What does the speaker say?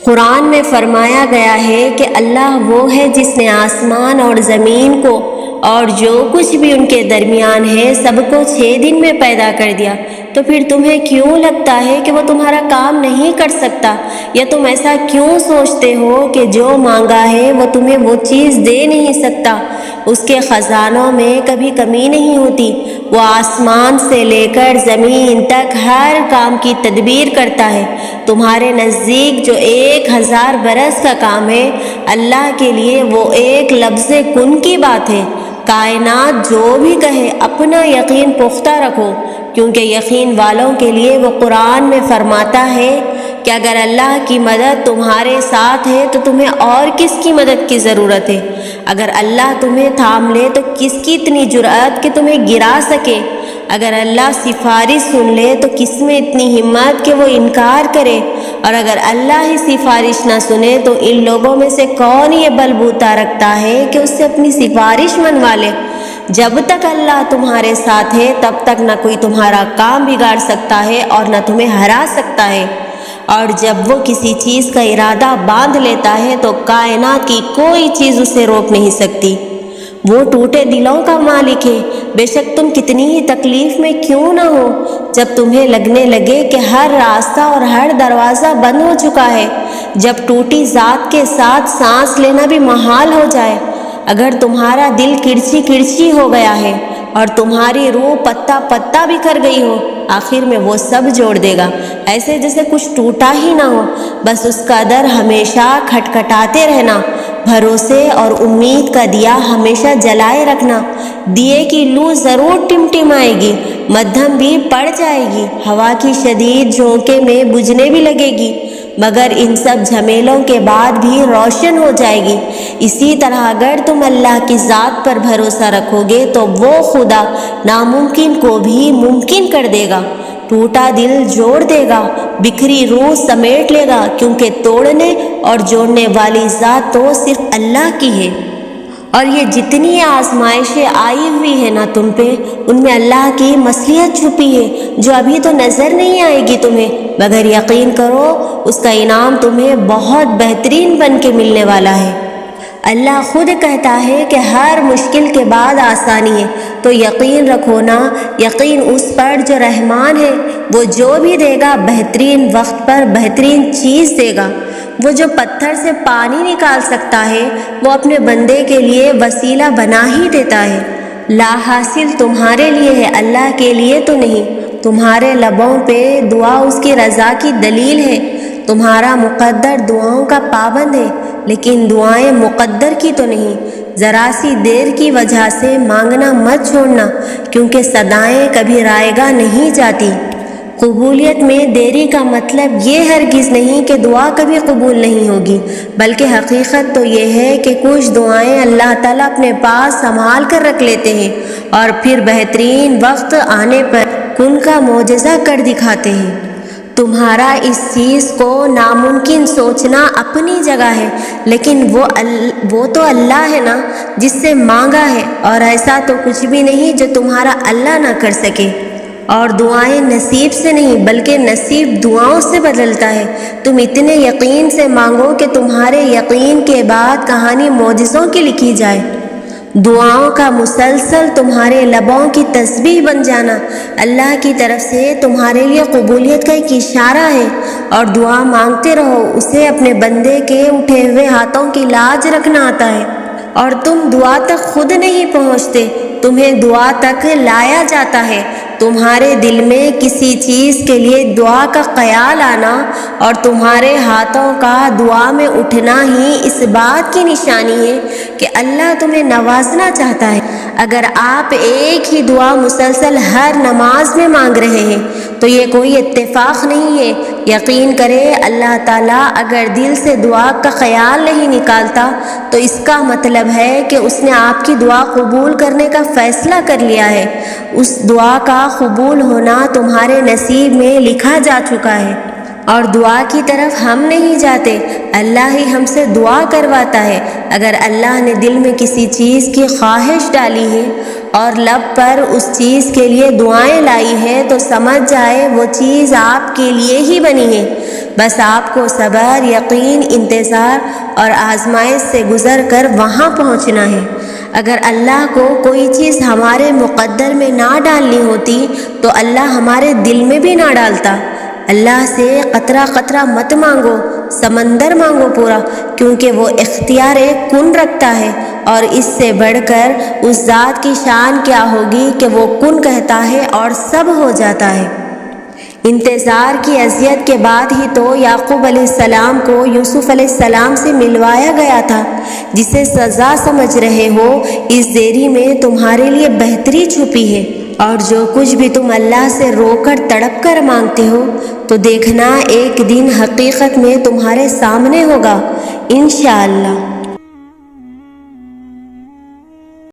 قرآن میں فرمایا گیا ہے کہ اللہ وہ ہے جس نے آسمان اور زمین کو اور جو کچھ بھی ان کے درمیان ہے سب کو 6 دن میں پیدا کر دیا، تو پھر تمہیں کیوں لگتا ہے کہ وہ تمہارا کام نہیں کر سکتا؟ یا تم ایسا کیوں سوچتے ہو کہ جو مانگا ہے وہ تمہیں وہ چیز دے نہیں سکتا؟ اس کے خزانوں میں کبھی کمی نہیں ہوتی، وہ آسمان سے لے کر زمین تک ہر کام کی تدبیر کرتا ہے۔ تمہارے نزدیک جو 1000 برس کا کام ہے، اللہ کے لیے وہ ایک لفظ کن کی بات ہے۔ کائنات جو بھی کہے اپنا یقین پختہ رکھو، کیونکہ یقین والوں کے لیے وہ قرآن میں فرماتا ہے کہ اگر اللہ کی مدد تمہارے ساتھ ہے تو تمہیں اور کس کی مدد کی ضرورت ہے؟ اگر اللہ تمہیں تھام لے تو کس کی اتنی جرأت کہ تمہیں گرا سکے؟ اگر اللہ سفارش سن لے تو کس میں اتنی ہمت کہ وہ انکار کرے؟ اور اگر اللہ ہی سفارش نہ سنے تو ان لوگوں میں سے کون یہ بل بوتا رکھتا ہے کہ اس سے اپنی سفارش منوا لے؟ جب تک اللہ تمہارے ساتھ ہے تب تک نہ کوئی تمہارا کام بگاڑ سکتا ہے اور نہ تمہیں ہرا سکتا ہے، اور جب وہ کسی چیز کا ارادہ باندھ لیتا ہے تو کائنات کی کوئی چیز اسے روک نہیں سکتی۔ وہ ٹوٹے دلوں کا مالک ہے، بے شک تم کتنی ہی تکلیف میں کیوں نہ ہو، جب تمہیں لگنے لگے کہ ہر راستہ اور ہر دروازہ بند ہو چکا ہے، جب ٹوٹی ذات کے ساتھ سانس لینا بھی محال ہو جائے، اگر تمہارا دل کرچی کرچی ہو گیا ہے اور تمہاری روح پتا پتا بکھر گئی ہو، آخر میں وہ سب جوڑ دے گا، ایسے جیسے کچھ ٹوٹا ہی نہ ہو۔ بس اس کا در ہمیشہ کھٹکھٹاتے رہنا، بھروسے اور امید کا دیا ہمیشہ جلائے رکھنا۔ دیے کی لو ضرور ٹمٹمائے گی، مدھم بھی پڑ جائے گی، ہوا کی شدید جھونکے میں بجھنے بھی لگے گی، مگر ان سب جھمیلوں کے بعد بھی روشن ہو جائے گی۔ اسی طرح اگر تم اللہ کی ذات پر بھروسہ رکھو گے تو وہ خدا ناممکن کو بھی ممکن کر دے گا، ٹوٹا دل جوڑ دے گا، بکھری روح سمیٹ لے گا، کیونکہ توڑنے اور جوڑنے والی ذات تو صرف اللہ کی ہے۔ اور یہ جتنی آزمائشیں آئی ہوئی ہیں نا تم پہ، ان میں اللہ کی مصلحت چھپی ہے جو ابھی تو نظر نہیں آئے گی تمہیں، مگر یقین کرو اس کا انعام تمہیں بہت بہترین بن کے ملنے والا ہے۔ اللہ خود کہتا ہے کہ ہر مشکل کے بعد آسانی ہے، تو یقین رکھو نا، یقین اس پر جو رحمان ہے، وہ جو بھی دے گا بہترین وقت پر بہترین چیز دے گا۔ وہ جو پتھر سے پانی نکال سکتا ہے وہ اپنے بندے کے لیے وسیلہ بنا ہی دیتا ہے۔ لا حاصل تمہارے لیے ہے، اللہ کے لیے تو نہیں۔ تمہارے لبوں پہ دعا اس کی رضا کی دلیل ہے، تمہارا مقدر دعاؤں کا پابند ہے، لیکن دعائیں مقدر کی تو نہیں۔ ذرا سی دیر کی وجہ سے مانگنا مت چھوڑنا، کیونکہ صدائیں کبھی رائے گاہ نہیں جاتی۔ قبولیت میں دیری کا مطلب یہ ہرگز نہیں کہ دعا کبھی قبول نہیں ہوگی، بلکہ حقیقت تو یہ ہے کہ کچھ دعائیں اللہ تعالیٰ اپنے پاس سنبھال کر رکھ لیتے ہیں اور پھر بہترین وقت آنے پر ان کا معجزہ کر دکھاتے ہیں۔ تمہارا اس چیز کو ناممکن سوچنا اپنی جگہ ہے، لیکن وہ تو اللہ ہے نا جس سے مانگا ہے، اور ایسا تو کچھ بھی نہیں جو تمہارا اللہ نہ کر سکے۔ اور دعائیں نصیب سے نہیں بلکہ نصیب دعاؤں سے بدلتا ہے۔ تم اتنے یقین سے مانگو کہ تمہارے یقین کے بعد کہانی معجزوں کی لکھی جائے۔ دعاؤں کا مسلسل تمہارے لبوں کی تسبیح بن جانا اللہ کی طرف سے تمہارے لیے قبولیت کا ایک اشارہ ہے، اور دعا مانگتے رہو، اسے اپنے بندے کے اٹھے ہوئے ہاتھوں کی لاج رکھنا آتا ہے، اور تم دعا تک خود نہیں پہنچتے، تمہیں دعا تک لایا جاتا ہے۔ تمہارے دل میں کسی چیز کے لیے دعا کا خیال آنا اور تمہارے ہاتھوں کا دعا میں اٹھنا ہی اس بات کی نشانی ہے کہ اللہ تمہیں نوازنا چاہتا ہے۔ اگر آپ ایک ہی دعا مسلسل ہر نماز میں مانگ رہے ہیں تو یہ کوئی اتفاق نہیں ہے۔ یقین کرے اللہ تعالیٰ اگر دل سے دعا کا خیال نہیں نکالتا تو اس کا مطلب ہے کہ اس نے آپ کی دعا قبول کرنے کا فیصلہ کر لیا ہے، اس دعا کا قبول ہونا تمہارے نصیب میں لکھا جا چکا ہے۔ اور دعا کی طرف ہم نہیں جاتے، اللہ ہی ہم سے دعا کرواتا ہے۔ اگر اللہ نے دل میں کسی چیز کی خواہش ڈالی ہے اور لب پر اس چیز کے لیے دعائیں لائی ہے تو سمجھ جائے وہ چیز آپ کے لیے ہی بنی ہے، بس آپ کو صبر، یقین، انتظار اور آزمائش سے گزر کر وہاں پہنچنا ہے۔ اگر اللہ کو کوئی چیز ہمارے مقدر میں نہ ڈالنی ہوتی تو اللہ ہمارے دل میں بھی نہ ڈالتا۔ اللہ سے قطرہ قطرہ مت مانگو، سمندر مانگو پورا، کیونکہ وہ اختیار کن رکھتا ہے، اور اس سے بڑھ کر اس ذات کی شان کیا ہوگی کہ وہ کن کہتا ہے اور سب ہو جاتا ہے۔ انتظار کی اذیت کے بعد ہی تو یعقوب علیہ السلام کو یوسف علیہ السلام سے ملوایا گیا تھا، جسے سزا سمجھ رہے ہو، اس دیری میں تمہارے لیے بہتری چھپی ہے، اور جو کچھ بھی تم اللہ سے رو کر تڑپ کر مانگتے ہو تو دیکھنا ایک دن حقیقت میں تمہارے سامنے ہوگا انشاءاللہ۔